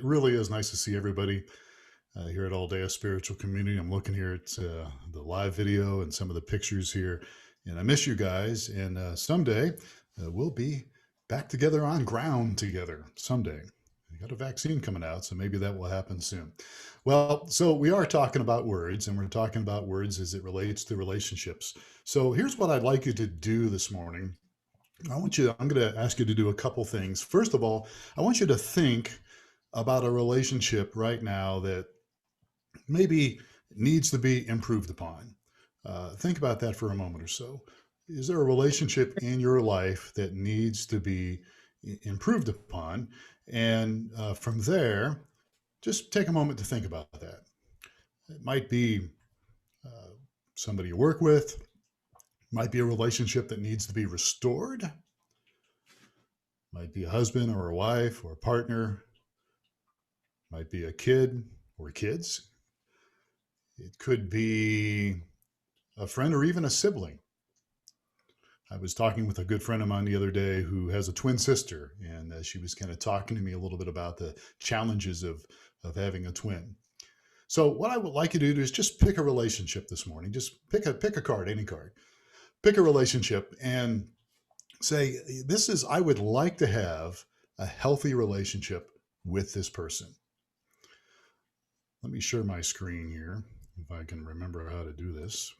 It really is nice to see everybody here at All Day a Spiritual Community. I'm looking here at the live video and some of the pictures here, and I miss you guys. And someday we'll be back together on ground together. Someday. We got a vaccine coming out, so maybe that will happen soon. Well, so we are talking about words, and we're talking about words as it relates to relationships. So here's what I'd like you to do this morning. I'm going to ask you to do a couple things. First of all, I want you to think about a relationship right now that maybe needs to be improved upon. Think about that for a moment or so. Is there a relationship in your life that needs to be improved upon? And from there, just take a moment to think about that. It might be uh, somebody you work with, might be a relationship that needs to be restored, might be a husband or a wife or a partner, might be a kid or kids. It could be a friend or even a sibling. I was talking with a good friend of mine the other day who has a twin sister, and she was kind of talking to me a little bit about the challenges of having a twin. So what I would like you to do is just pick a relationship this morning. Just pick a card, any card. Pick a relationship and say, I would like to have a healthy relationship with this person. Let me share my screen here, if I can remember how to do this.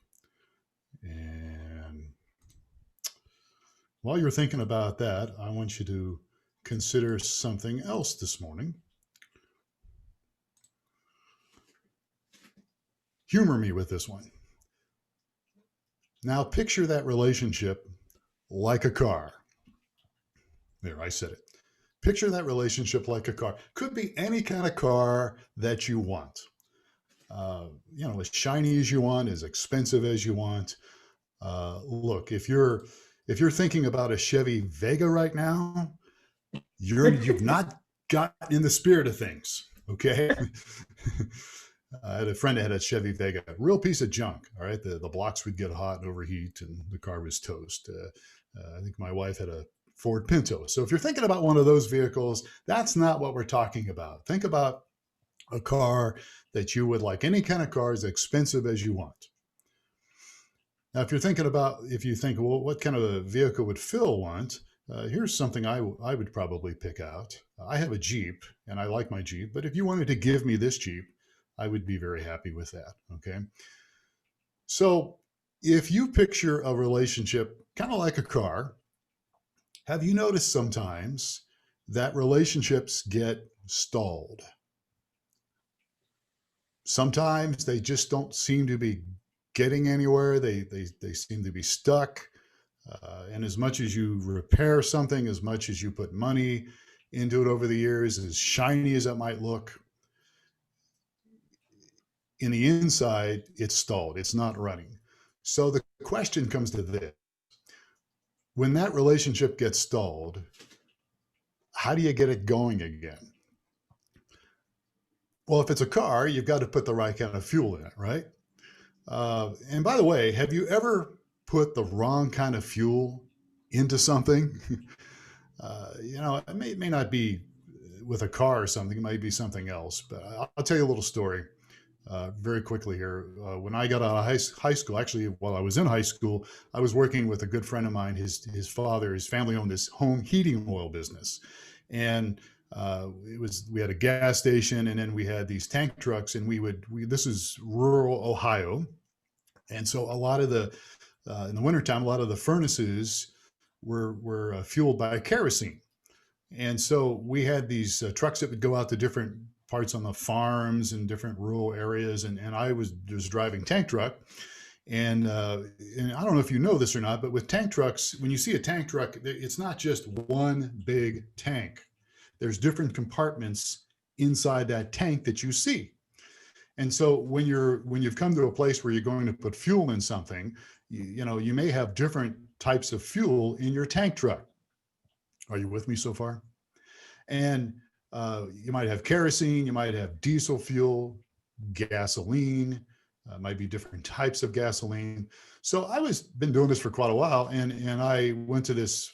And while you're thinking about that, I want you to consider something else this morning. Humor me with this one. Now picture that relationship like a car. There, I said it. Picture that relationship like a car. Could be any kind of car that you want. As shiny as you want, as expensive as you want. Look, if you're thinking about a Chevy Vega right now, you've not gotten in the spirit of things. Okay. I had a friend that had a Chevy Vega, a real piece of junk. All right. The blocks would get hot and overheat and the car was toast. I think my wife had a Ford Pinto. So if you're thinking about one of those vehicles, that's not what we're talking about. Think about a car that you would like, any kind of car as expensive as you want. Now, if you think, well, what kind of a vehicle would Phil want? Here's something I would probably pick out. I have a Jeep and I like my Jeep, but if you wanted to give me this Jeep, I would be very happy with that. Okay. So if you picture a relationship kind of like a car, have you noticed sometimes that relationships get stalled? Sometimes they just don't seem to be getting anywhere. They seem to be stuck. And as much as you repair something, as much as you put money into it over the years, as shiny as it might look, in the inside, it's stalled. It's not running. So the question comes to this. When that relationship gets stalled, how do you get it going again? Well, if it's a car, you've got to put the right kind of fuel in it, right? And by the way, have you ever put the wrong kind of fuel into something? It may not be with a car or something. It might be something else. But I'll tell you a little story very quickly here. When I got out of high school, actually, while I was in high school, I was working with a good friend of mine. His family owned this home heating oil business. And we had a gas station, and then we had these tank trucks, and this is rural Ohio. And so a lot of in the wintertime, a lot of the furnaces were fueled by kerosene. And so we had these trucks that would go out to different parts on the farms and different rural areas. And I was driving tank truck. And I don't know if you know this or not, but with tank trucks, when you see a tank truck, it's not just one big tank. There's different compartments inside that tank that you see. And so when you've come to a place where you're going to put fuel in something, you may have different types of fuel in your tank truck. Are you with me so far? And you might have kerosene, you might have diesel fuel, gasoline, might be different types of gasoline. So been doing this for quite a while, and I went to this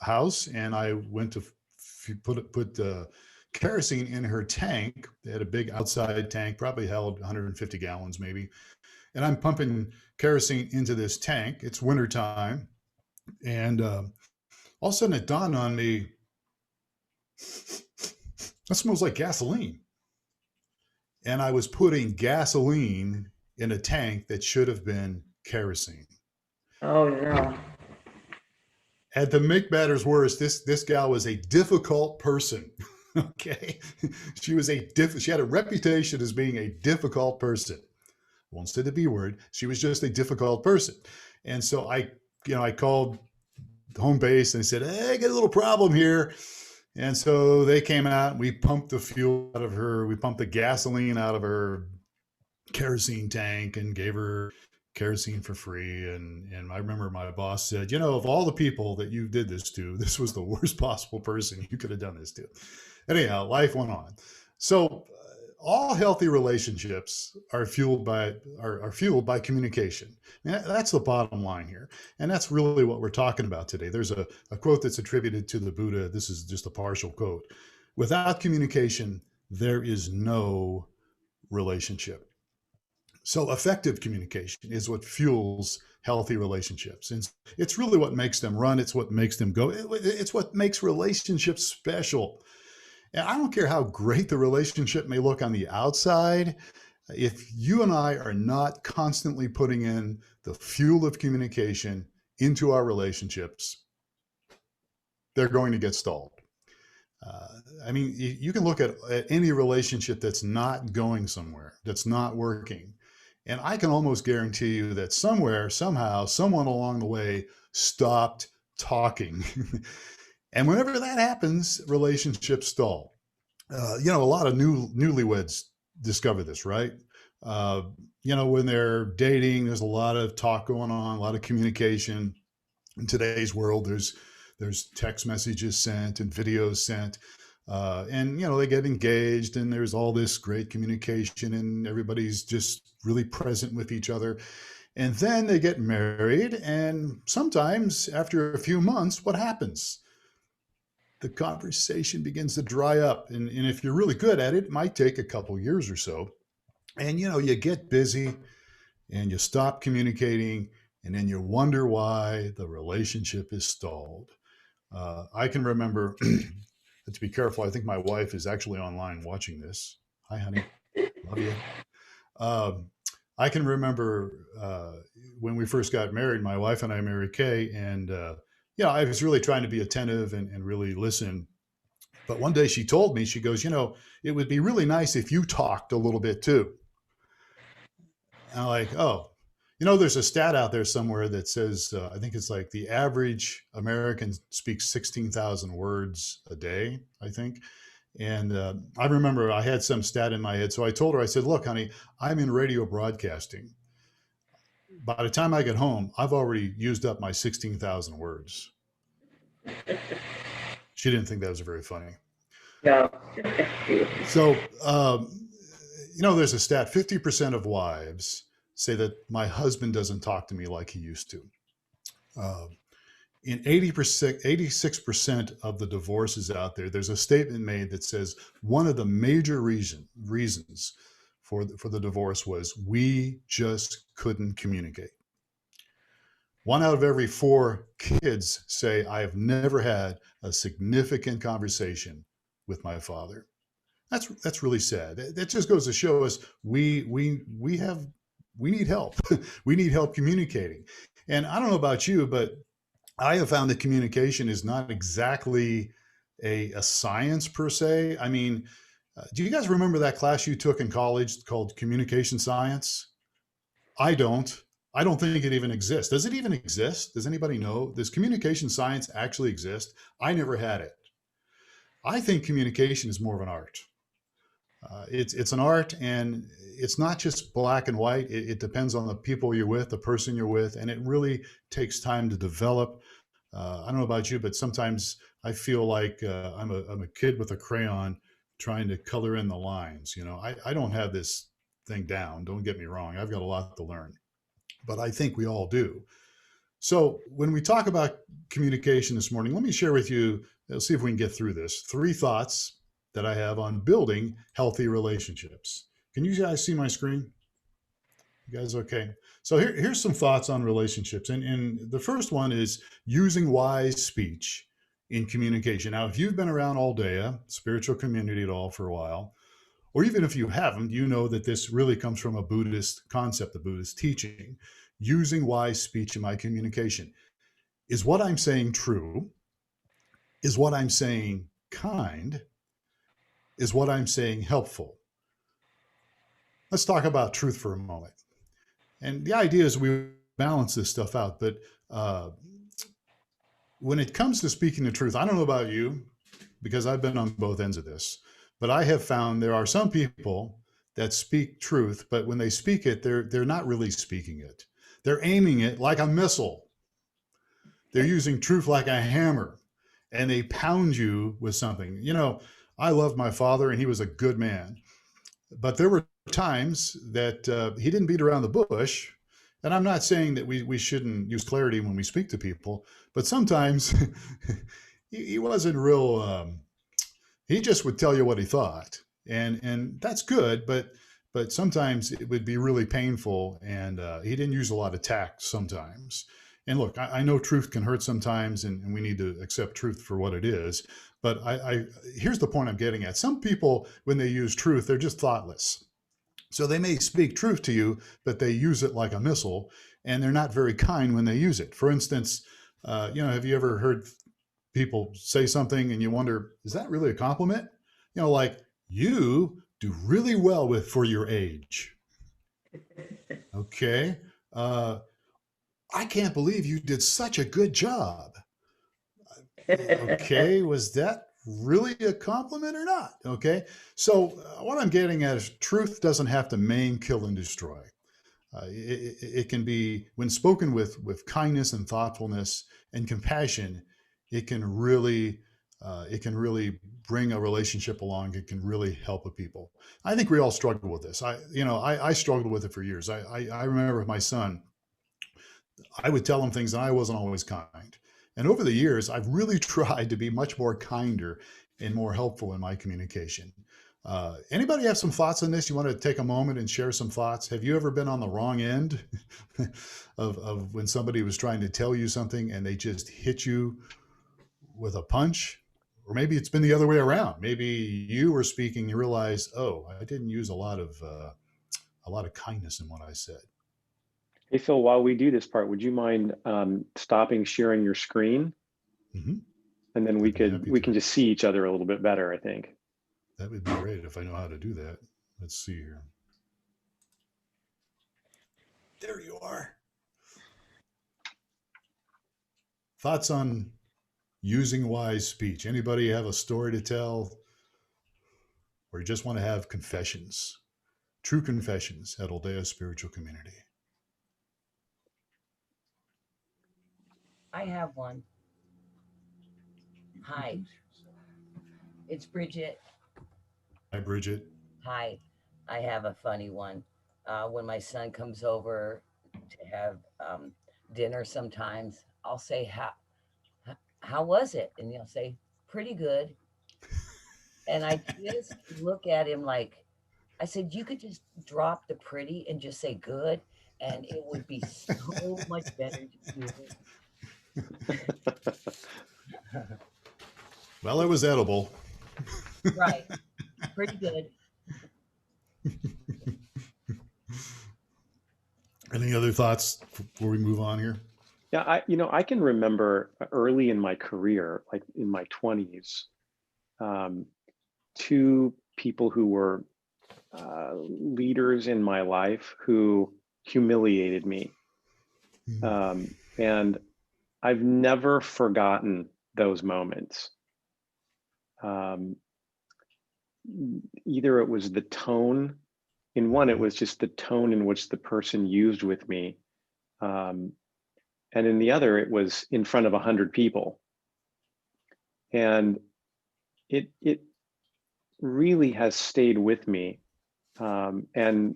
house and I went to put kerosene in her tank. They had a big outside tank, probably held 150 gallons maybe. And I'm pumping kerosene into this tank. It's wintertime. And all of a sudden it dawned on me, that smells like gasoline. And I was putting gasoline in a tank that should have been kerosene. Oh no. And to make matters worse, this gal was a difficult person. Okay, she had a reputation as being a difficult person. Won't say the B word. She was just a difficult person, and so I called home base and said, "Hey, I got a little problem here." And so they came out and we pumped the fuel out of her. We pumped the gasoline out of her kerosene tank and gave her kerosene for free. And I remember my boss said, of all the people that you did this to, this was the worst possible person you could have done this to. Anyhow, life went on. So all healthy relationships are fueled by communication. And that's the bottom line here. And that's really what we're talking about today. There's a quote that's attributed to the Buddha. This is just a partial quote. Without communication, there is no relationship. So effective communication is what fuels healthy relationships. And it's really what makes them run. It's what makes them go. It's what makes relationships special. And I don't care how great the relationship may look on the outside. If you and I are not constantly putting in the fuel of communication into our relationships, they're going to get stalled. You can look at any relationship that's not going somewhere, that's not working. And I can almost guarantee you that somewhere, somehow, someone along the way stopped talking. And whenever that happens, relationships stall. A lot of newlyweds discover this, right? When they're dating, there's a lot of talk going on, a lot of communication. In today's world, there's text messages sent and videos sent. And they get engaged and there's all this great communication and everybody's just really present with each other. And then they get married, and sometimes after a few months, what happens? The conversation begins to dry up. And if you're really good at it, it might take a couple years or so. And you get busy and you stop communicating, and then you wonder why the relationship is stalled. I can remember, to be careful, I think my wife is actually online watching this. Hi, honey. Love you. I can remember when we first got married, my wife and I married Kay, and I was really trying to be attentive and really listen. But one day she told me, she goes, it would be really nice if you talked a little bit too. And I'm like, oh, there's a stat out there somewhere that says, I think it's like the average American speaks 16,000 words a day, I think. And I remember I had some stat in my head. So I told her, I said, look, honey, I'm in radio broadcasting. By the time I get home, I've already used up my 16,000 words. She didn't think that was very funny. No. So, there's a stat, 50% of wives say that my husband doesn't talk to me like he used to. In 86% of the divorces out there, there's a statement made that says one of the major reasons for the divorce was we just couldn't communicate. 1 out of every 4 kids say, I have never had a significant conversation with my father. That's really sad. That just goes to show us we need help. We need help communicating. And I don't know about you, but I have found that communication is not exactly a science per se. Do you guys remember that class you took in college called communication science? I don't think it even exists. Does it even exist? Does anybody know? Does communication science actually exist? I never had it. I think communication is more of an art. It's an art, and it's not just black and white. It depends on the people you're with, the person you're with, and it really takes time to develop. I don't know about you, but sometimes I feel like I'm a kid with a crayon trying to color in the lines. I don't have this thing down. Don't get me wrong. I've got a lot to learn, but I think we all do. So when we talk about communication this morning, let me share with you, let's see if we can get through this, 3 thoughts that I have on building healthy relationships. Can you guys see my screen? You guys okay? So here's some thoughts on relationships. And the first one is using wise speech in communication. Now, if you've been around all day, spiritual community at all for a while, or even if you haven't, you know that this really comes from a Buddhist concept, the Buddhist teaching. Using wise speech in my communication. Is what I'm saying true? Is what I'm saying kind? Is what I'm saying helpful? Let's talk about truth for a moment. And the idea is we balance this stuff out. But uh, when it comes to speaking the truth, I don't know about you, because I've been on both ends of this, but I have found there are some people that speak truth, but when they speak it, they're not really speaking it. They're aiming it like a missile. They're using truth like a hammer, and they pound you with something. You know, I love my father, and he was a good man, but there were times that he didn't beat around the bush. And I'm not saying that we shouldn't use clarity when we speak to people, but sometimes he wasn't real. He just would tell you what he thought, and that's good, but sometimes it would be really painful, and he didn't use a lot of tact sometimes. And look, I know truth can hurt sometimes, and we need to accept truth for what it is. But here's the point I'm getting at. Some people, when they use truth, they're just thoughtless. So they may speak truth to you, but they use it like a missile, and they're not very kind when they use it. For instance, have you ever heard people say something and you wonder, is that really a compliment? Like, you do really well for your age. Okay. I can't believe you did such a good job. Okay, was that really a compliment or not? Okay, so what I'm getting at is truth doesn't have to maim, kill, and destroy. It can be, when spoken with kindness and thoughtfulness and compassion, it can really bring a relationship along. It can really help a people. I think we all struggle with this. I struggled with it for years. I remember with my son, I would tell him things and I wasn't always kind. And over the years, I've really tried to be much more kinder and more helpful in my communication. Anybody have some thoughts on this? You want to take a moment and share some thoughts? Have you ever been on the wrong end of when somebody was trying to tell you something and they just hit you with a punch? Or maybe it's been the other way around. Maybe you were speaking, you realize, oh, I didn't use a lot of kindness in what I said. Hey, Phil, while we do this part, would you mind stopping sharing your screen? Mm-hmm. And then we can just see each other a little bit better, I think. That would be great if I know how to do that. Let's see here. There you are. Thoughts on using wise speech? Anybody have a story to tell? Or you just want to have confessions? True confessions at Oldea Spiritual Community. I have one. Hi, it's Bridget. Hi, Bridget. Hi, I have a funny one. When my son comes over to have dinner, sometimes I'll say, how was it? And he'll say, pretty good. And I just look at him like, I said, you could just drop the pretty and just say good, and it would be so much better to hear it. Well, it was edible. Right. Pretty good. Any other thoughts before we move on here? Yeah, I can remember early in my career, like in my 20s, two people who were leaders in my life who humiliated me. And I've never forgotten those moments. Either it was the tone, in one, it was just the tone in which the person used with me. And in the other, it was in front of 100 people. And it really has stayed with me. And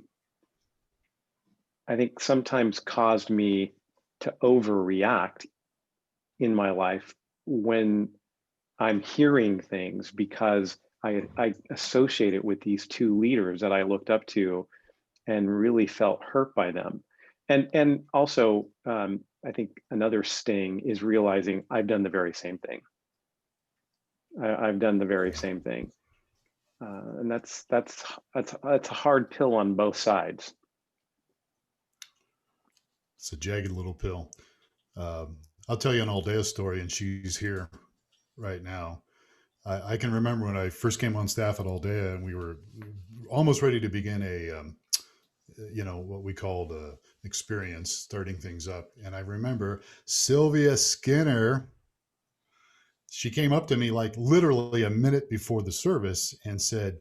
I think sometimes caused me to overreact in my life when I'm hearing things, because I associate it with these two leaders that I looked up to and really felt hurt by them. And also, I think another sting is realizing I've done the very same thing. I've done the very same thing, and that's a hard pill on both sides. It's a jagged little pill. I'll tell you an Aldea story, and she's here right now. I can remember when I first came on staff at Aldea, and we were almost ready to begin a, what we called a experience, starting things up. And I remember Sylvia Skinner. She came up to me like literally a minute before the service and said,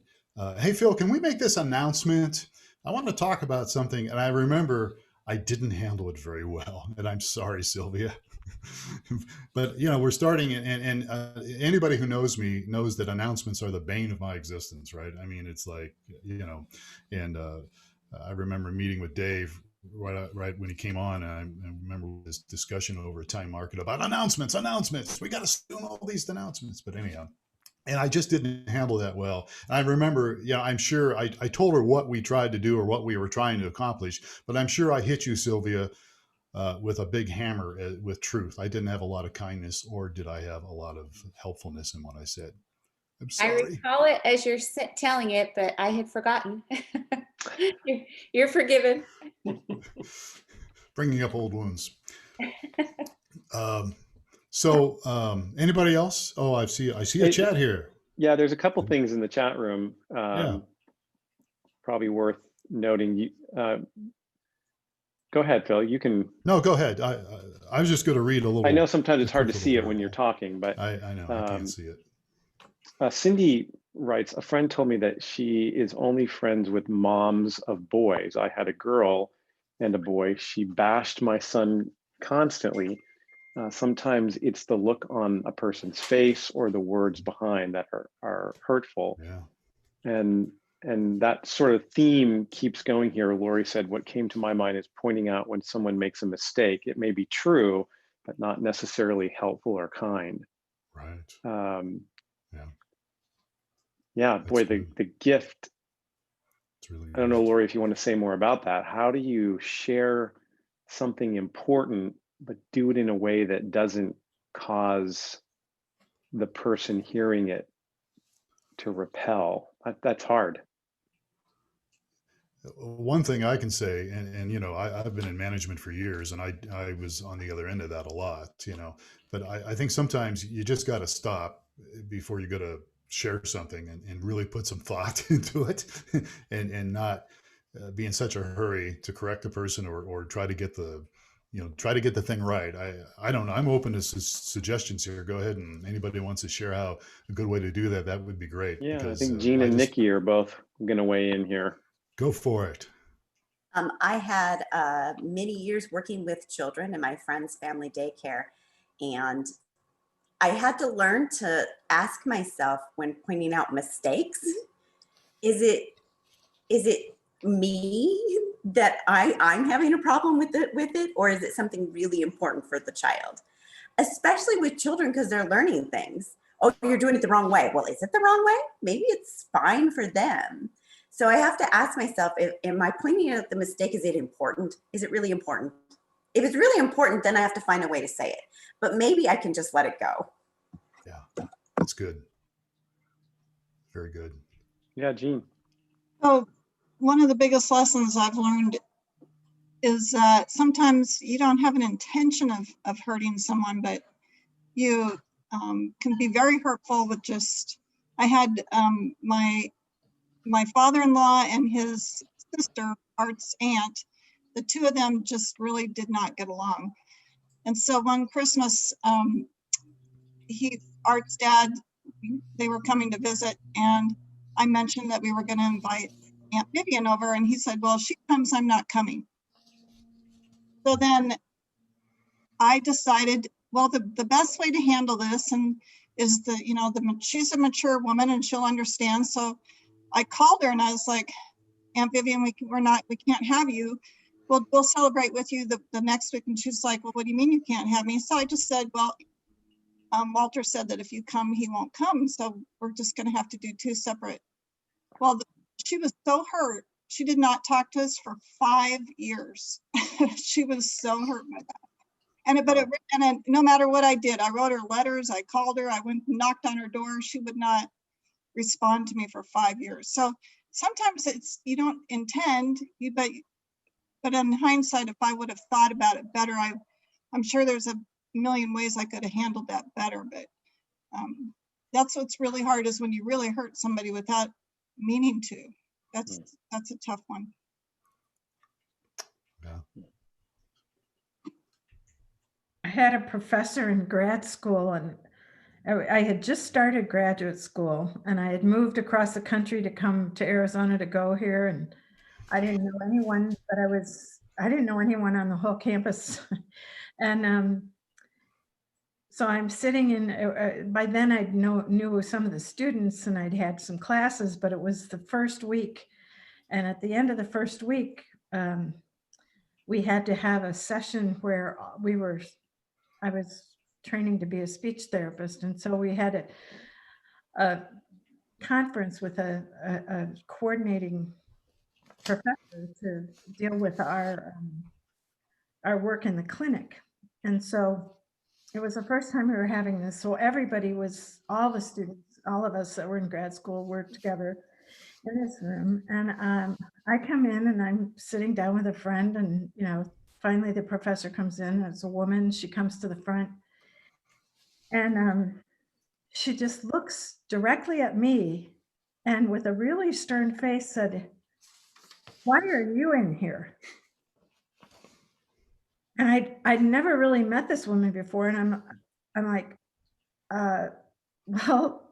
"Hey Phil, can we make this announcement? I want to talk about something." And I remember I didn't handle it very well, and I'm sorry, Sylvia. But we're starting, and anybody who knows me knows that announcements are the bane of my existence, right? I mean, it's like, and I remember meeting with Dave right when he came on, and I remember this discussion over a time market about announcements. We got to do all these announcements. But anyhow, and I just didn't handle that well. And I remember, I'm sure I told her what we tried to do or what we were trying to accomplish, but I'm sure I hit you, Sylvia, with a big hammer with truth. I didn't have a lot of kindness, or did I have a lot of helpfulness in what I said? I'm I sorry. recall it as you're telling it, but I had forgotten. You're forgiven. Bringing up old wounds. So anybody else? Oh, I see a chat here. Yeah, there's a couple things in the chat room. Probably worth noting. Go ahead, Phil. You can. No, go ahead. I was just going to read a little. I know sometimes it's hard to see it when you're talking, but I know I can't see it. Cindy writes, a friend told me that she is only friends with moms of boys. I had a girl and a boy. She bashed my son constantly. Sometimes it's the look on a person's face or the words behind that are hurtful. Yeah. And that sort of theme keeps going here. Lori said, what came to my mind is pointing out when someone makes a mistake. It may be true, but not necessarily helpful or kind. Right. Yeah, boy, the gift. It's really nice. I don't know, Lori, if you want to say more about that. How do you share something important, but do it in a way that doesn't cause the person hearing it to repel? That's hard. One thing I can say, and I've been in management for years, and I was on the other end of that a lot, but I think sometimes you just got to stop before you go to share something and really put some thought into it and not be in such a hurry to correct the person or try to get the thing right. I don't know. I'm open to suggestions here. Go ahead, and anybody wants to share how a good way to do that would be great. Yeah, because, I think Jean and Nikki are both going to weigh in here. Go for it. I had many years working with children in my friend's family daycare, and I had to learn to ask myself when pointing out mistakes, is it me that I'm having a problem with it, or is it something really important for the child? Especially with children, because they're learning things. Oh, you're doing it the wrong way. Well, is it the wrong way? Maybe it's fine for them. So I have to ask myself, am I pointing out the mistake? Is it important? Is it really important? If it's really important, then I have to find a way to say it. But maybe I can just let it go. Yeah, that's good. Very good. Yeah, Jean. Oh, one of the biggest lessons I've learned is that sometimes you don't have an intention of hurting someone, but you can be very hurtful with just, I had my father-in-law and his sister, Art's aunt, the two of them just really did not get along. And so one Christmas, Art's dad, they were coming to visit, and I mentioned that we were going to invite Aunt Vivian over, and he said, well, if she comes, I'm not coming. So then I decided, well, the best way to handle this is she's a mature woman and she'll understand. So I called her and I was like, Aunt Vivian, we can't have you. We'll celebrate with you the next week. And she's like, well, what do you mean you can't have me? So I just said, well, Walter said that if you come, he won't come. So we're just going to have to do 2 separate. Well, she was so hurt. She did not talk to us for 5 years. She was so hurt by that. And no matter what I did, I wrote her letters, I called her, I went and knocked on her door. She would not respond to me for 5 years. So sometimes it's, you don't intend, but in hindsight, if I would have thought about it better, I'm sure there's a million ways I could have handled that better. But that's what's really hard, is when you really hurt somebody without meaning to. That's a tough one. Yeah. I had a professor in grad school, and I had just started graduate school, and I had moved across the country to come to Arizona to go here, and I didn't know anyone, but I didn't know anyone on the whole campus. And so I'm sitting in, by then I knew some of the students, and I'd had some classes, but it was the first week. And at the end of the first week, we had to have a session where I was training to be a speech therapist. And so we had a conference with a coordinating professor to deal with our work in the clinic. And so it was the first time we were having this. So all the students, all of us that were in grad school were together in this room. And I come in and I'm sitting down with a friend, and, finally the professor comes in. It's a woman. She comes to the front, and she just looks directly at me and with a really stern face said, "Why are you in here?" And I'd never really met this woman before. And I'm like, well,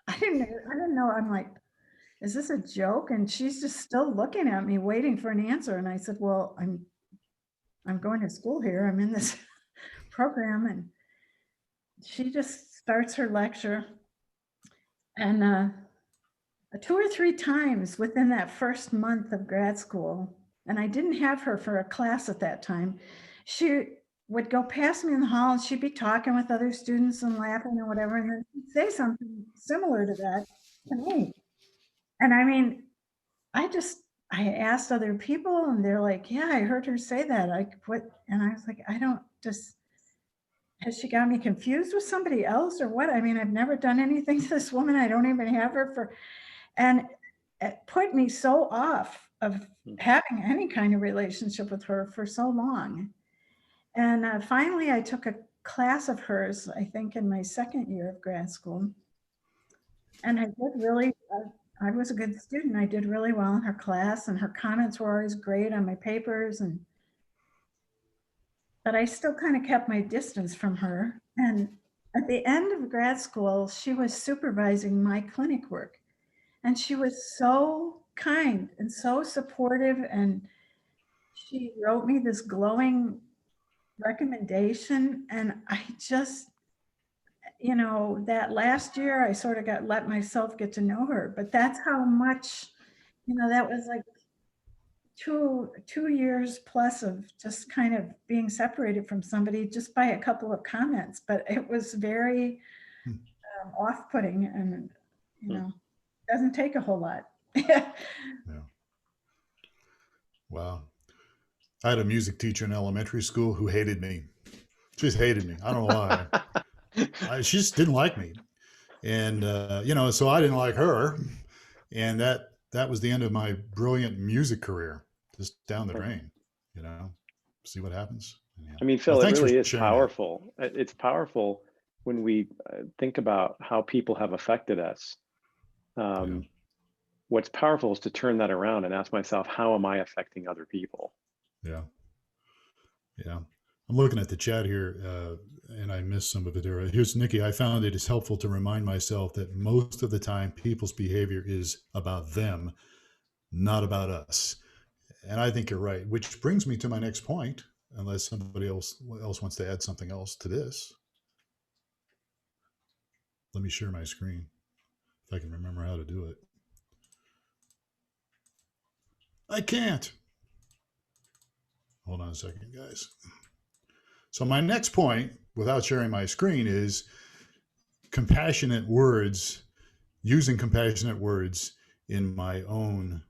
I didn't know. I'm like, is this a joke? And she's just still looking at me, waiting for an answer. And I said, well, I'm going to school here. I'm in this program. And she just starts her lecture. And 2 or 3 times within that first month of grad school, and I didn't have her for a class at that time, she would go past me in the hall and she'd be talking with other students and laughing or whatever. And then she'd say something similar to that to me. And I mean, I asked other people and they're like, yeah, I heard her say that. And I was like, has she got me confused with somebody else or what? I mean, I've never done anything to this woman. I don't even have her and it put me so off of having any kind of relationship with her for so long. And finally I took a class of hers, I think in my second year of grad school. And I did really, I was a good student. I did really well in her class and her comments were always great on my papers. But I still kind of kept my distance from her. And at the end of grad school, she was supervising my clinic work. And she was so kind and so supportive. And she wrote me this glowing recommendation. And I just, that last year, I sort of let myself get to know her. But that's how much, that was like 2 years plus of just kind of being separated from somebody just by a couple of comments. But it was very off-putting, and doesn't take a whole lot. Yeah. Wow. I had a music teacher in elementary school who hated me. She just hated me. I don't know why. She just didn't like me. And, so I didn't like her. And that was the end of my brilliant music career, just down the drain, see what happens. Yeah. I mean, Phil, Well, it really is sharing powerful. It's powerful when we think about how people have affected us. What's powerful is to turn that around and ask myself, how am I affecting other people? Yeah. I'm looking at the chat here, and I missed some of it there. Here's Nikki. I found it is helpful to remind myself that most of the time people's behavior is about them, not about us. And I think you're right, which brings me to my next point, unless somebody else wants to add something else to this. Let me share my screen if I can remember how to do it. I can't. Hold on a second, guys. So my next point, without sharing my screen, is compassionate words, using compassionate words in my own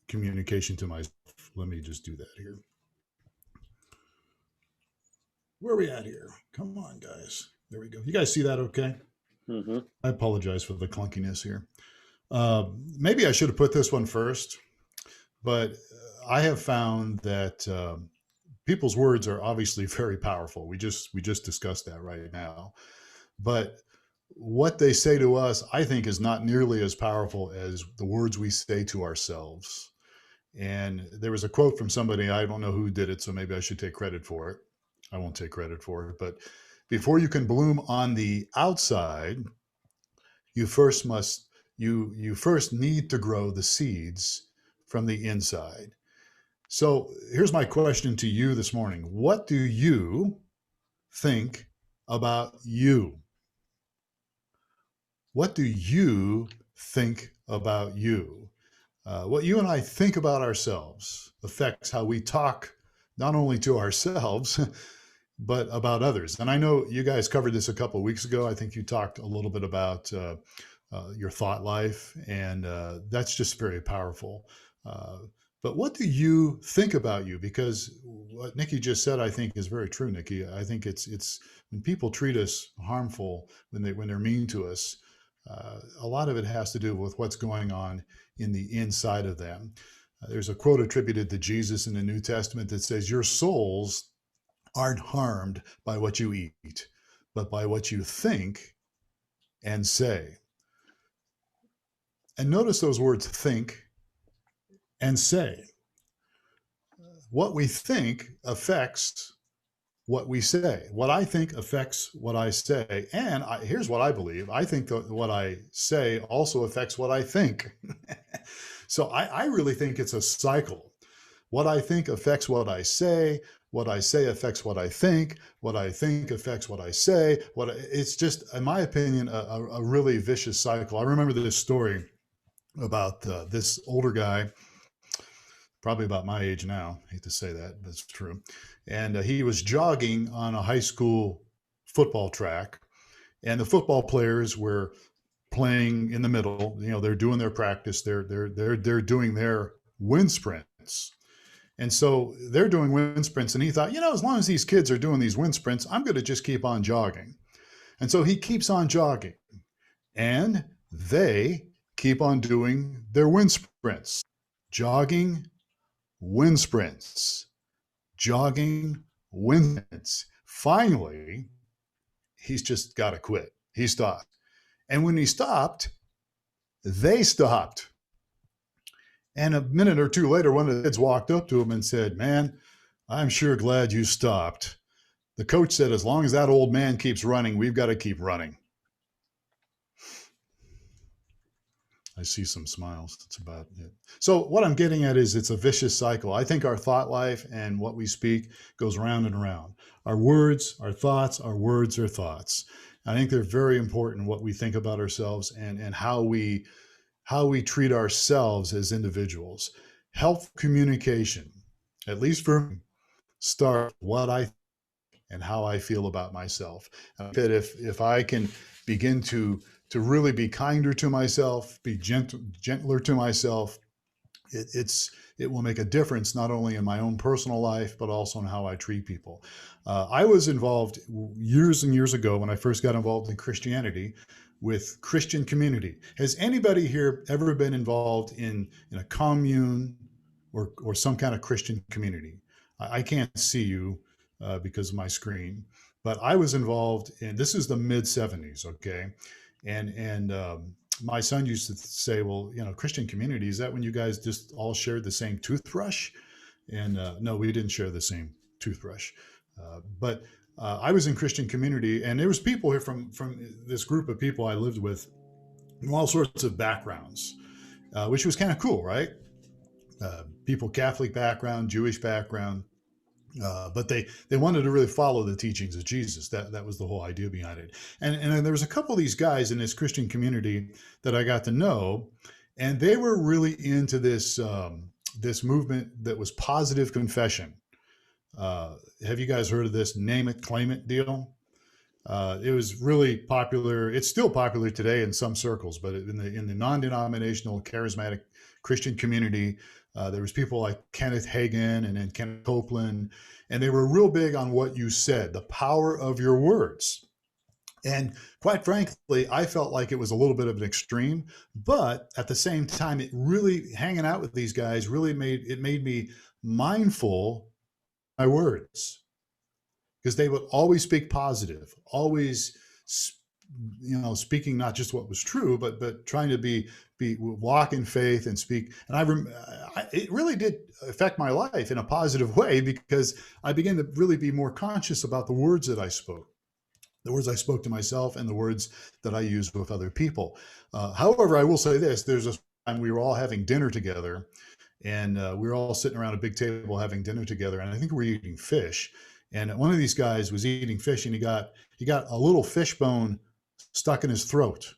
communication to myself. Let me just do that here. Where are we at here? Come on, guys. There we go. You guys see that okay? Mm-hmm. I apologize for the clunkiness here. Maybe I should have put this one first, but I have found that people's words are obviously very powerful. We just discussed that right now. But what they say to us, I think, is not nearly as powerful as the words we say to ourselves. And there was a quote from somebody, I don't know who did it, so maybe I should take credit for it. I won't take credit for it, but before you can bloom on the outside, you first need to grow the seeds from the inside. So here's my question to you this morning. What do you think about you? What do you think about you? What you and I think about ourselves affects how we talk, not only to ourselves, but about others. And I know you guys covered this a couple of weeks ago. I think you talked a little bit about your thought life, and that's just very powerful. But what do you think about you? Because what Nikki just said, I think, is very true, Nikki. I think it's when people treat us harmful, when they're mean to us, a lot of it has to do with what's going on in the inside of them. There's a quote attributed to Jesus in the New Testament that says, "Your souls aren't harmed by what you eat, but by what you think and say." And notice those words, think and say. What we think affects what we say. What I think affects what I say. And here's what I believe. I think that what I say also affects what I think. So I really think it's a cycle. What I think affects what I say affects what I think affects what I say. It's just, in my opinion, a really vicious cycle. I remember this story about this older guy, probably about my age now. I hate to say that, but it's true. And he was jogging on a high school football track, and the football players were playing in the middle. You know, they're doing their practice. They're doing their wind sprints. And so they're doing wind sprints, and he thought, as long as these kids are doing these wind sprints, I'm going to just keep on jogging. And so he keeps on jogging, and they keep on doing their wind sprints. Jogging, wind sprints. Jogging, wind sprints. Finally, he's just got to quit. He stopped. And when he stopped, they stopped. And a minute or two later, one of the kids walked up to him and said, "Man, I'm sure glad you stopped. The coach said, as long as that old man keeps running, we've got to keep running." I see some smiles. That's about it. So what I'm getting at is it's a vicious cycle. I think our thought life and what we speak goes round and round. Our words, our thoughts, our words, our thoughts. I think they're very important, what we think about ourselves and how we treat ourselves as individuals. Health communication, at least for me, start what I think and how I feel about myself. That if I can begin to really be kinder to myself, be gentler to myself, it will make a difference not only in my own personal life, but also in how I treat people. I was involved years and years ago when I first got involved in Christianity with Christian community. Has anybody here ever been involved in a commune or some kind of Christian community? I can't see you because of my screen, but I was involved in, this is the mid 70s, okay? And my son used to say, well, Christian community, is that when you guys just all shared the same toothbrush? And no, we didn't share the same toothbrush. But I was in Christian community, and there was people here from this group of people I lived with from all sorts of backgrounds, which was kind of cool, right? People Catholic background, Jewish background, but they wanted to really follow the teachings of Jesus. That was the whole idea behind it. And there was a couple of these guys in this Christian community that I got to know, and they were really into this this movement that was positive confession. Have you guys heard of this name it, claim it deal? It was really popular. It's still popular today in some circles, but in the non-denominational charismatic Christian community, there was people like Kenneth Hagin and then Kenneth Copeland, and they were real big on what you said, the power of your words. And quite frankly, I felt like it was a little bit of an extreme, but at the same time, it really hanging out with these guys really made me mindful of my words, because they would always speak positive, always, speaking not just what was true, but trying to be walk in faith and speak. And it really did affect my life in a positive way, because I began to really be more conscious about the words that I spoke. The words I spoke to myself and the words that I used with other people. However, I will say this: there's a time we were all having dinner together, and we were all sitting around a big table having dinner together, and I think we were eating fish. And one of these guys was eating fish, and he got a little fish bone stuck in his throat,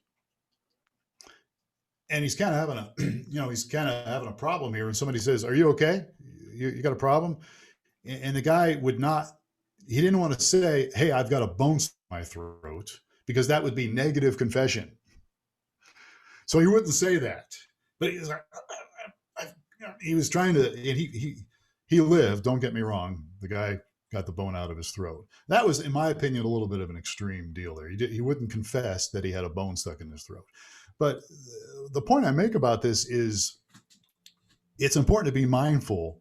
and he's kind of having a problem here. And somebody says, "Are you okay? You got a problem?" And the guy would not. He didn't want to say, "Hey, I've got a bone stuck in my throat," because that would be negative confession. So he wouldn't say that. But he was like, he was trying to, and he lived. Don't get me wrong. The guy got the bone out of his throat. That was, in my opinion, a little bit of an extreme deal there. He wouldn't confess that he had a bone stuck in his throat. But the point I make about this is it's important to be mindful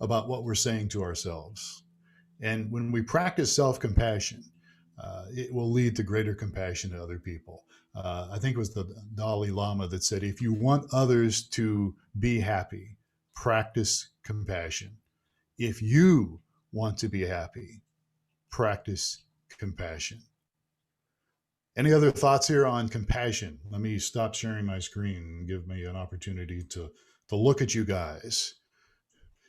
about what we're saying to ourselves. And when we practice self-compassion, it will lead to greater compassion to other people. I think it was the Dalai Lama that said, if you want others to be happy, practice compassion. If you want to be happy, practice compassion. Any other thoughts here on compassion? Let me stop sharing my screen and give me an opportunity to look at you guys.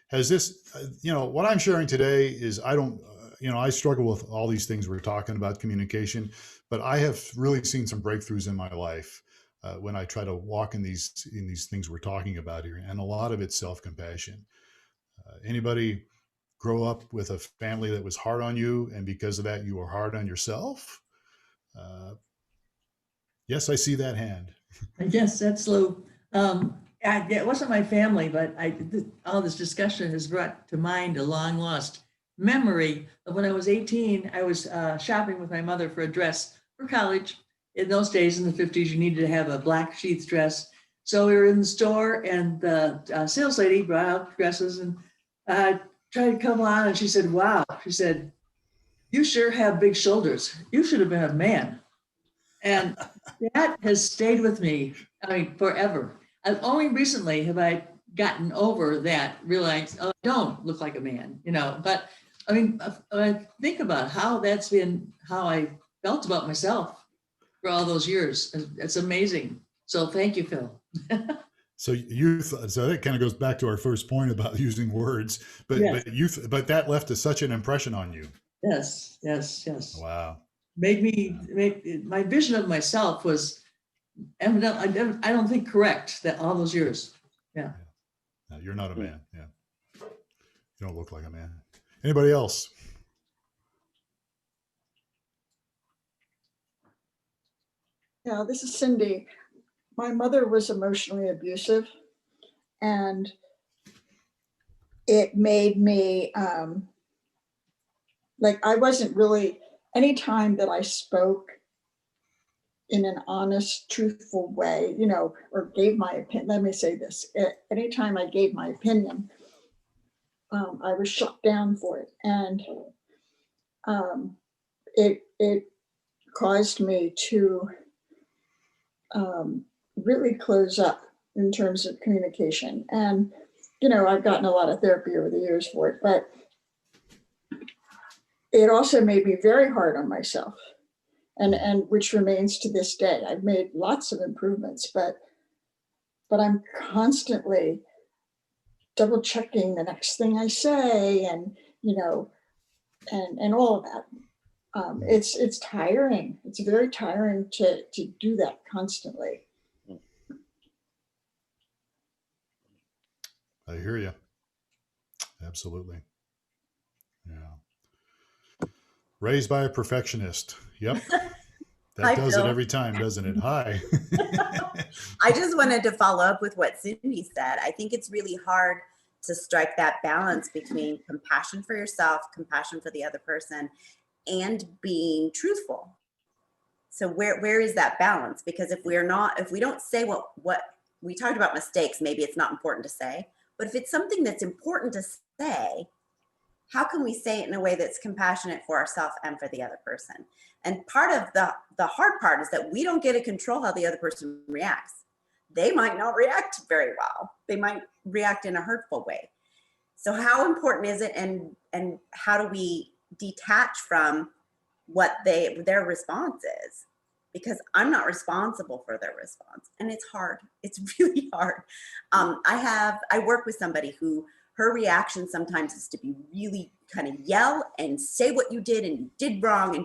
Has this, what I'm sharing today is I struggle with all these things we're talking about, communication, but I have really seen some breakthroughs in my life when I try to walk in these things we're talking about here. And a lot of it's self-compassion. Anybody grow up with a family that was hard on you, and because of that, you were hard on yourself? Yes, I see that hand. Yes, that's Lou. It wasn't my family, but all this discussion has brought to mind a long lost memory of when I was 18. I was shopping with my mother for a dress for college. In those days, in the 50s, you needed to have a black sheath dress. So we were in the store, and the sales lady brought out dresses and tried to come on, and she said, "Wow," she said, "you sure have big shoulders. You should have been a man." And that has stayed with me, forever. Only recently have I gotten over that, realized, oh, I don't look like a man, but when I think about how that's been, how I felt about myself for all those years, it's amazing. So thank you, Phil. So that kind of goes back to our first point about using words, but yes. but that left such an impression on you. Yes. Wow. Made my vision of myself was evident. I don't think correct that all those years. Yeah. No, you're not a man. Yeah. You don't look like a man. Anybody else? Yeah, this is Cindy. My mother was emotionally abusive, and it made me I wasn't really, anytime that I spoke in an honest, truthful way, or gave my opinion, let me say this, anytime I gave my opinion, I was shut down for it. And it caused me to really close up in terms of communication. And, I've gotten a lot of therapy over the years for it, but it also made me very hard on myself, and which remains to this day. I've made lots of improvements, but I'm constantly double checking the next thing I say, and and all of that. It's tiring. It's very tiring to do that constantly. I hear you. Absolutely. Yeah. Raised by a perfectionist. Yep. Hi, That does it Phil. every time, doesn't it? Hi. I just wanted to follow up with what Cindy said. I think it's really hard to strike that balance between compassion for yourself, compassion for the other person, and being truthful. So where is that balance? Because if we don't say what we talked about mistakes, maybe it's not important to say, but if it's something that's important to say, how can we say it in a way that's compassionate for ourselves and for the other person? And part of the hard part is that we don't get to control how the other person reacts. They might not react very well. They might react in a hurtful way. So how important is it, and how do we detach from what their response is? Because I'm not responsible for their response, and it's hard. It's really hard. I work with somebody who her reaction sometimes is to be really kind of yell and say what you did and you did wrong,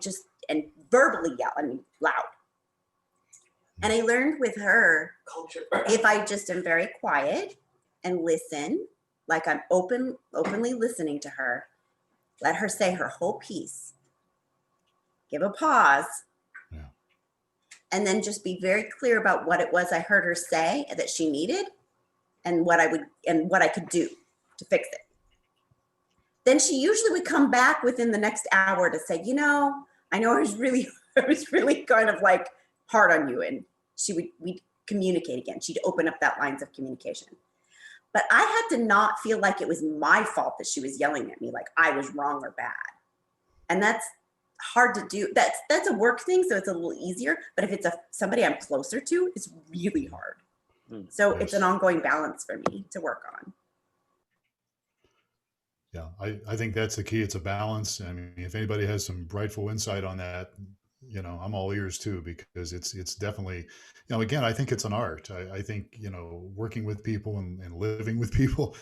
and verbally yell and loud. And I learned with her, if I just am very quiet and listen, like I'm openly listening to her, let her say her whole piece, give a pause, and then just be very clear about what it was I heard her say that she needed, and what I could do to fix it. Then she usually would come back within the next hour to say, I know I was really kind of like hard on you. And we'd communicate again. She'd open up that lines of communication. But I had to not feel like it was my fault that she was yelling at me, like I was wrong or bad. And that's hard to do. That's a work thing, so it's a little easier. But if it's somebody I'm closer to, it's really hard. So Yes. It's an ongoing balance for me to work on. Yeah, I think that's the key. It's a balance. I mean, if anybody has some rightful insight on that, I'm all ears too, because it's definitely, again, I think it's an art. I think, working with people and living with people,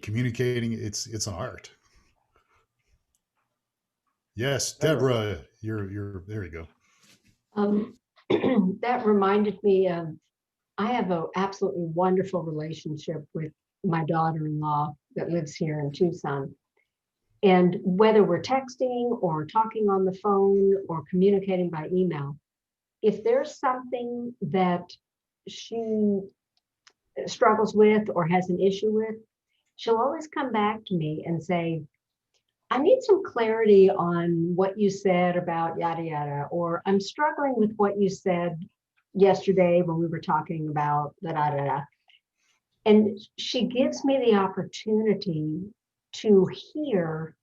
communicating, it's an art. Yes, Deborah, you're there you go. That reminded me of, I have an absolutely wonderful relationship with my daughter-in-law that lives here in Tucson. And whether we're texting or talking on the phone or communicating by email, if there's something that she struggles with or has an issue with, she'll always come back to me and say, I need some clarity on what you said about yada yada, or I'm struggling with what you said yesterday when we were talking about da da da da. And she gives me the opportunity to hear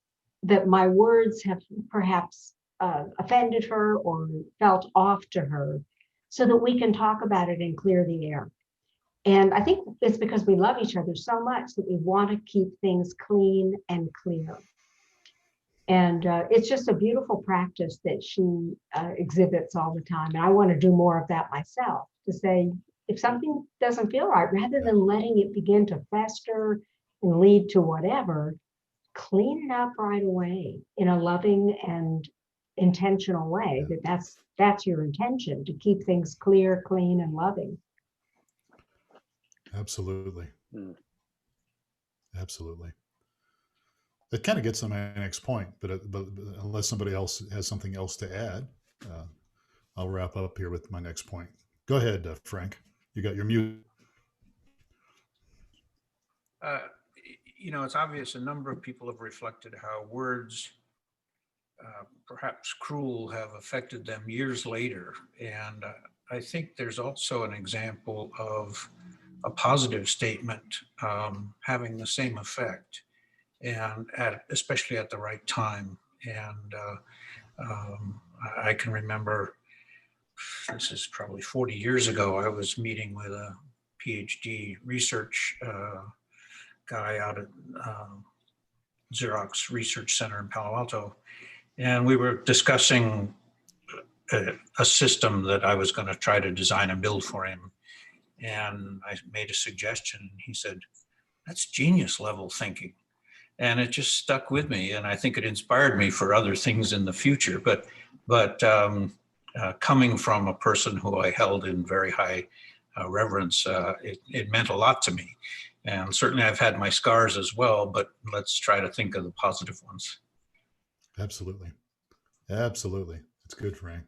that my words have perhaps offended her or felt off to her, so that we can talk about it and clear the air. And I think it's because we love each other so much that we want to keep things clean and clear. And it's just a beautiful practice that she exhibits all the time. And I want to do more of that myself, to say, if something doesn't feel right, rather than letting it begin to fester and lead to whatever, clean it up right away in a loving and intentional way. That's your intention, to keep things clear, clean, and loving. Absolutely. Absolutely. It kind of gets to my next point, but unless somebody else has something else to add, I'll wrap up here with my next point. Go ahead, Frank. You got your mute. It's obvious a number of people have reflected how words, perhaps cruel, have affected them years later. And I think there's also an example of a positive statement having the same effect, and especially at the right time. And I can remember, this is probably 40 years ago, I was meeting with a PhD research guy out at Xerox Research Center in Palo Alto. And we were discussing a system that I was going to try to design and build for him. And I made a suggestion, and he said, that's genius level thinking. And it just stuck with me. And I think it inspired me for other things in the future. But coming from a person who I held in very high reverence, it meant a lot to me. And certainly I've had my scars as well, but let's try to think of the positive ones. Absolutely. Absolutely. That's good, Frank.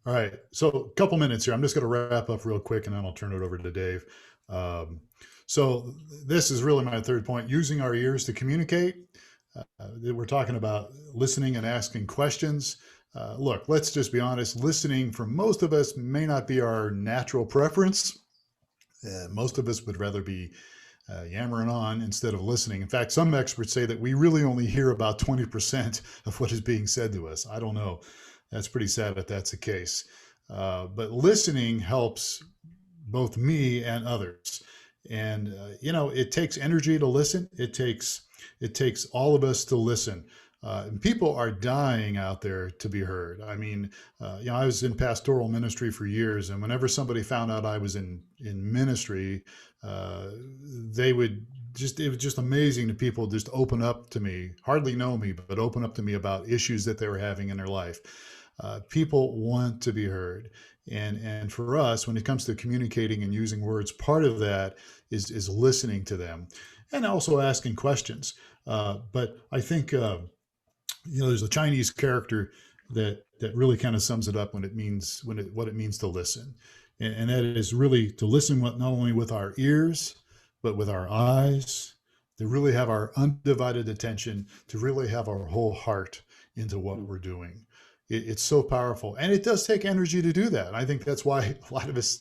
All right. So a couple minutes here. I'm just going to wrap up real quick and then I'll turn it over to Dave. Um, so this is really my third point, using our ears to communicate. We're talking about listening and asking questions. Look, let's just be honest. Listening for most of us may not be our natural preference. Most of us would rather be yammering on instead of listening. In fact, some experts say that we really only hear about 20% of what is being said to us. I don't know. That's pretty sad if that's the case. But listening helps both me and others. And it takes energy to listen. It takes all of us to listen. And people are dying out there to be heard. I mean, I was in pastoral ministry for years, and whenever somebody found out I was in ministry, they would it was just amazing to people just open up to me, hardly know me, but open up to me about issues that they were having in their life. People want to be heard. And for us, when it comes to communicating and using words, part of that is listening to them and also asking questions. But I think, there's a Chinese character that really kind of sums it up what it means to listen. And that is really to listen not only with our ears, but with our eyes, to really have our undivided attention, to really have our whole heart into what we're doing. It's so powerful, and it does take energy to do that. I think that's why a lot of us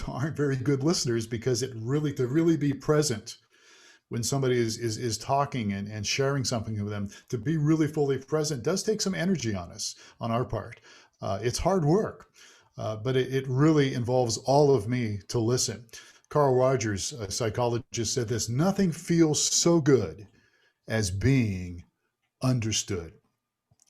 aren't very good listeners, because to really be present when somebody is talking and sharing something with them, to be really fully present does take some energy on our part. It's hard work, but it really involves all of me to listen. Carl Rogers, a psychologist, said this: nothing feels so good as being understood.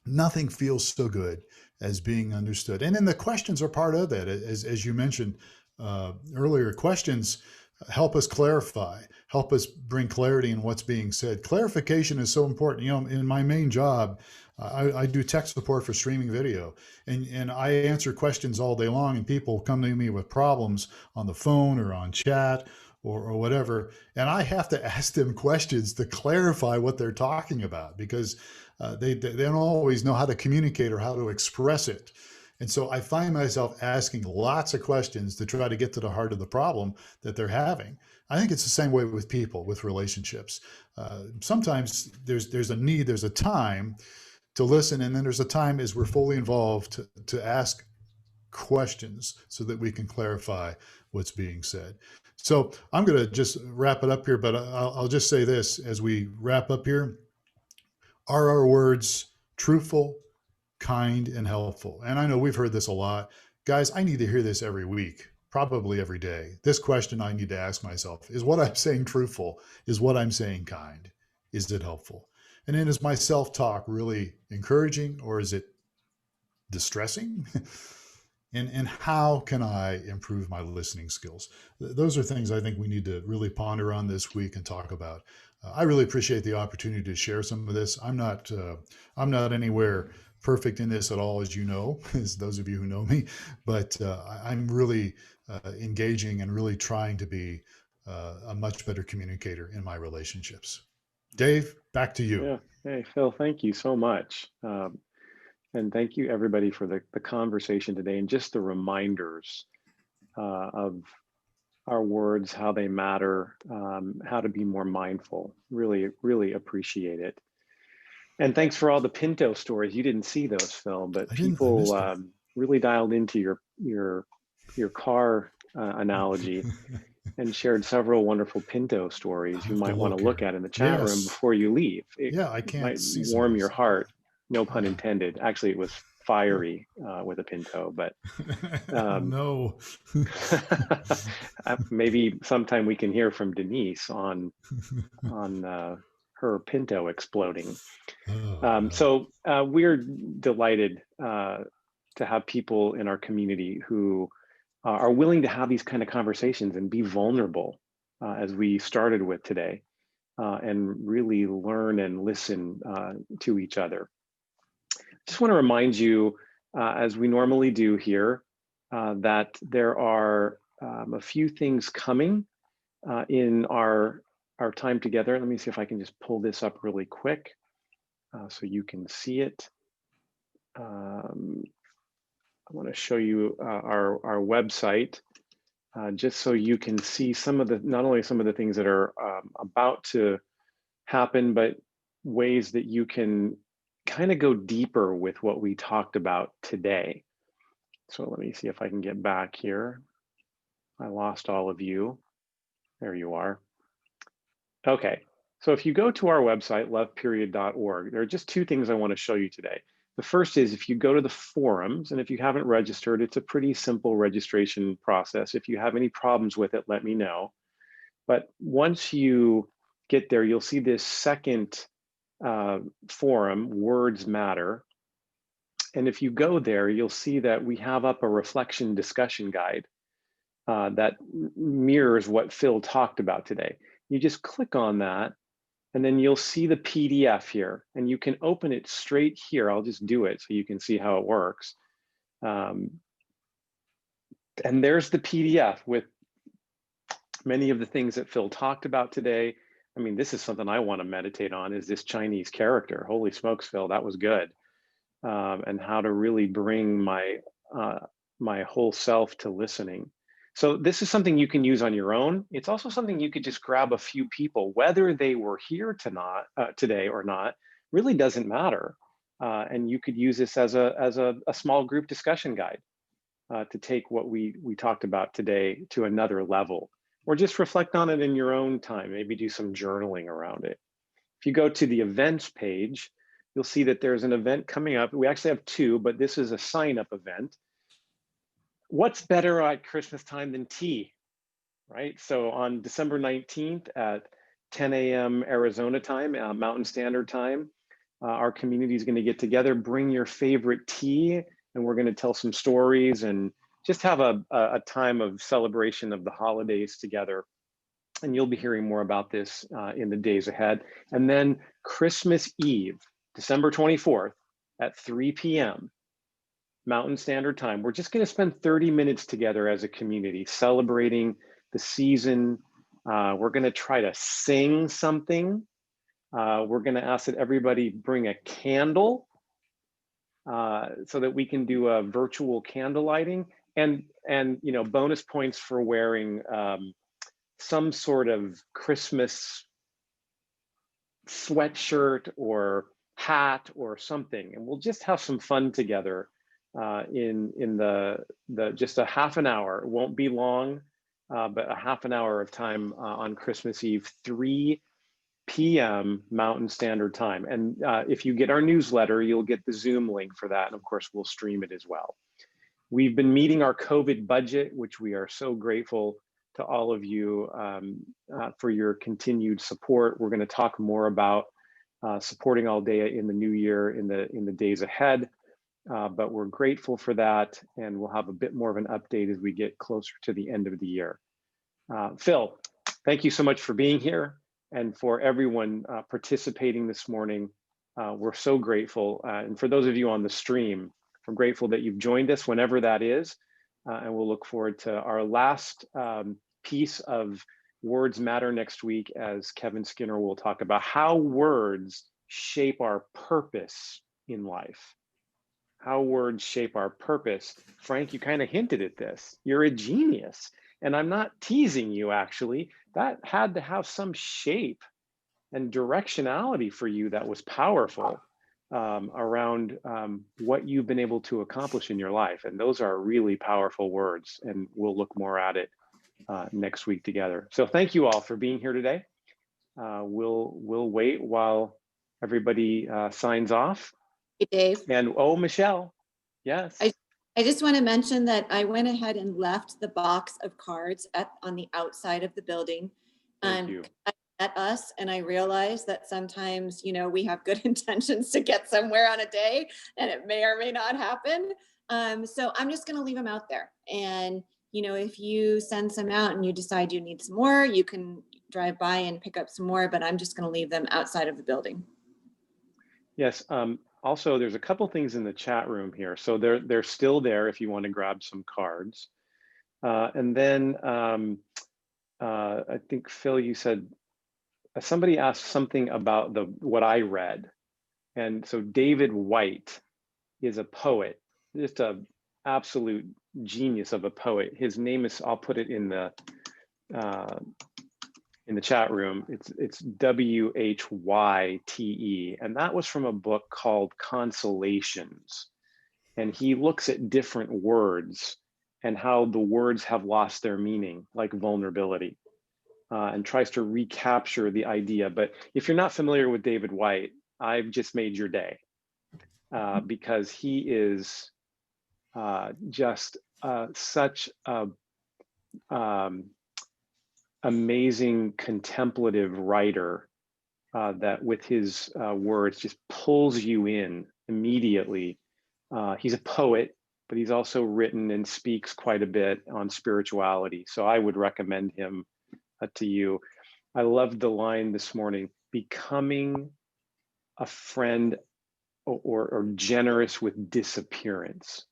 Nothing feels so good as being understood. And then the questions are part of that. As you mentioned earlier, questions help us clarify, help us bring clarity in what's being said. Clarification is so important. In my main job, I do tech support for streaming video, and I answer questions all day long, and people come to me with problems on the phone or on chat or whatever, and I have to ask them questions to clarify what they're talking about, because they don't always know how to communicate or how to express it. And so I find myself asking lots of questions to try to get to the heart of the problem that they're having. I think it's the same way with people, with relationships. Sometimes there's a time to listen, and then there's a time as we're fully involved to ask questions so that we can clarify what's being said. So I'm going to just wrap it up here, but I'll just say this as we wrap up here. Are our words truthful, kind, and helpful? And I know we've heard this a lot. Guys, I need to hear this every week, probably every day. This question I need to ask myself: is what I'm saying truthful? Is what I'm saying kind? Is it helpful? And then, is my self-talk really encouraging, or is it distressing? And how can I improve my listening skills? Those are things I think we need to really ponder on this week and talk about. I really appreciate the opportunity to share some of this. I'm not anywhere perfect in this at all, as you know, as those of you who know me, but I'm really engaging and really trying to be a much better communicator in my relationships. Dave, back to you. Yeah. Hey, Phil, thank you so much. And thank you, everybody, for the conversation today and just the reminders of our words, how they matter, how to be more mindful. Really, really appreciate it. And thanks for all the Pinto stories. You didn't see those, Phil, but people really dialed into your car analogy and shared several wonderful Pinto stories you might want to look at in the chat room before you leave. I can't might see warm your heart. No pun intended. Actually, it was fiery with a Pinto, but no. Maybe sometime we can hear from Denise on her Pinto exploding. So we're delighted to have people in our community who are willing to have these kind of conversations and be vulnerable, as we started with today, and really learn and listen to each other. Just want to remind you, as we normally do here, that there are a few things coming in our time together. Let me see if I can just pull this up really quick so you can see it. I want to show you our website, just so you can see some of the, not only some of the things that are about to happen, but ways that you can kind of go deeper with what we talked about today. So let me see if I can get back here. I lost all of you. There you are. Okay, so if you go to our website, loveperiod.org, there are just two things I want to show you today. The first is if you go to the forums, and if you haven't registered, it's a pretty simple registration process. If you have any problems with it, let me know. But once you get there, you'll see this second forum, Words Matter. And if you go there, you'll see that we have up a reflection discussion guide that mirrors what Phil talked about today. You just click on that, and then you'll see the PDF here, and you can open it straight here. I'll just do it so you can see how it works. And there's the PDF with many of the things that Phil talked about today. I mean, this is something I want to meditate on, is this Chinese character. Holy smokes, Phil, that was good. And how to really bring my whole self to listening. So this is something you can use on your own. It's also something you could just grab a few people, whether they were here today or not, really doesn't matter. And you could use this as a small group discussion guide to take what we talked about today to another level, or just reflect on it in your own time, maybe do some journaling around it. If you go to the events page, you'll see that there's an event coming up. We actually have two, but this is a sign-up event. What's better at Christmas time than tea, right? So on December 19th at 10 a.m. Arizona time, Mountain Standard Time, our community is going to get together. Bring your favorite tea, and we're going to tell some stories and just have a time of celebration of the holidays together. And you'll be hearing more about this in the days ahead. And then Christmas Eve, December 24th at 3 p.m. Mountain Standard Time. We're just going to spend 30 minutes together as a community celebrating the season. We're going to try to sing something. We're going to ask that everybody bring a candle so that we can do a virtual candle lighting, and you know, bonus points for wearing some sort of Christmas sweatshirt or hat or something, and we'll just have some fun together in the just a half an hour. It won't be long, but a half an hour of time on Christmas Eve, 3 p.m. Mountain Standard Time. And if you get our newsletter, you'll get the Zoom link for that, and of course we'll stream it as well. We've been meeting our COVID budget, which we are so grateful to all of you for your continued support. We're going to talk more about supporting Aldea in the new year in the days ahead. But we're grateful for that, and we'll have a bit more of an update as we get closer to the end of the year. Phil, thank you so much for being here, and for everyone participating this morning. We're so grateful. And for those of you on the stream, we're grateful that you've joined us whenever that is. And we'll look forward to our last piece of Words Matter next week, as Kevin Skinner will talk about how words shape our purpose in life. How words shape our purpose. Frank, you kind of hinted at this. You're a genius. And I'm not teasing you, actually. That had to have some shape and directionality for you that was powerful around what you've been able to accomplish in your life. And those are really powerful words, and we'll look more at it next week together. So thank you all for being here today. We'll wait while everybody signs off. Hey, Dave. And oh, Michelle, yes. I just want to mention that I went ahead and left the box of cards on the outside of the building. Thank you. At us, and I realized that sometimes, you know, we have good intentions to get somewhere on a day, and it may or may not happen. So I'm just going to leave them out there. And, you know, if you send some out and you decide you need some more, you can drive by and pick up some more, but I'm just going to leave them outside of the building. Yes. Also, there's a couple things in the chat room here. So they're still there if you want to grab some cards. And then I think, Phil, you said, somebody asked something about what I read. And so David White is a poet, just a absolute genius of a poet. His name is, I'll put it in the chat room. It's Whyte, and that was from a book called Consolations. And he looks at different words and how the words have lost their meaning, like vulnerability, and tries to recapture the idea. But if you're not familiar with David Whyte, I've just made your day, because he is just such a amazing contemplative writer that with his words just pulls you in immediately. He's a poet, but he's also written and speaks quite a bit on spirituality. So I would recommend him to you. I loved the line this morning, becoming a friend or generous with disappearance.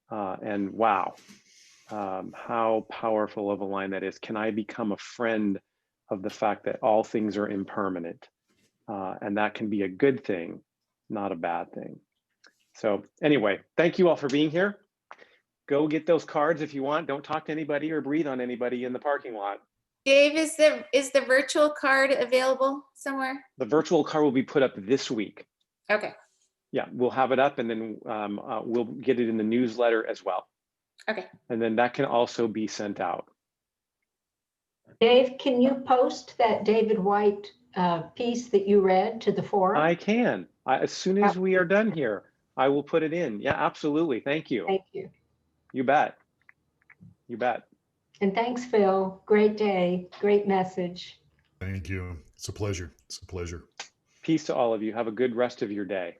And wow, how powerful of a line that is. Can I become a friend of the fact that all things are impermanent? And that can be a good thing, not a bad thing. So anyway, thank you all for being here. Go get those cards if you want. Don't talk to anybody or breathe on anybody in the parking lot. Dave, is the virtual card available somewhere? The virtual card will be put up this week. Okay. Yeah, we'll have it up, and then we'll get it in the newsletter as well. Okay. And then that can also be sent out. Dave, can you post that David Whyte piece that you read to the forum? I can. As soon as we are done here, I will put it in. Yeah, absolutely. Thank you. Thank you. You bet. You bet. And thanks, Phil. Great day. Great message. Thank you. It's a pleasure. It's a pleasure. Peace to all of you. Have a good rest of your day.